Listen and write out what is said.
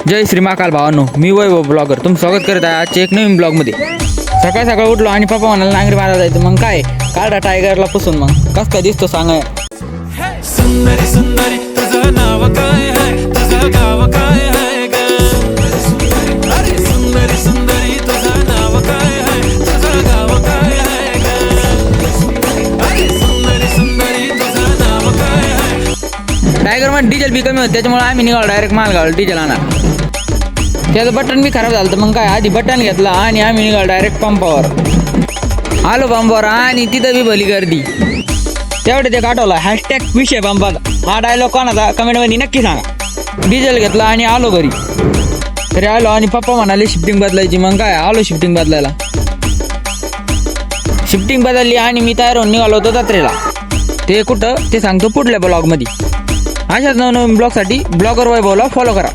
जय श्री महाकाल भावांनो, मी वैभव ब्लॉगर तुमचं स्वागत करत आहे आजच्या एक नवीन ब्लॉगमध्ये। सकाळ सकाळ उठलो आणि पप्पा म्हणाला नांगरी मारायला जायचं। मग काय काढा टायगरला पुसून, मग कस काय दिसतो सांगा। सुंदरी सुंदरी तुझं नाव काय आहे, तुझं गाव काय आहे ग? अरे सुंदरी सुंदरी तुझं नाव काय आहे, तुझं गाव काय आहे ग? अरे सुंदरी सुंदरी तुझं नाव काय आहे? टायगर मध्ये डिझेल बी कमी होतं, त्याच्यामुळे आम्ही निघालो डायरेक्ट मालगाव डिझेल आणा। त्याचं बटन बी खराब झालं, तर मग काय आधी बटन घेतला आणि आम्ही निघालो डायरेक्ट पंपावर। आलो पंपावर आणि तिथं बी भली गर्दी। तेवढे ते काढवला हॅशटॅग विषय पंपाचा। हा डायलॉग कोणाचा कमेंटमध्ये नक्की सांगा। डिझेल घेतला आणि आलो घरी। तरी आलो आणि पप्पा म्हणाले शिफ्टिंग बदलायची। मग काय आलो शिफ्टिंग बदलायला। शिफ्टिंग बदलली आणि मी तयार होऊन निघालो होतो जत्रेला। ते कुठं ते सांगतो पुढल्या ब्लॉगमध्ये। अशाच नवनवीन ब्लॉगसाठी ब्लॉगर वैभवला फॉलो करा।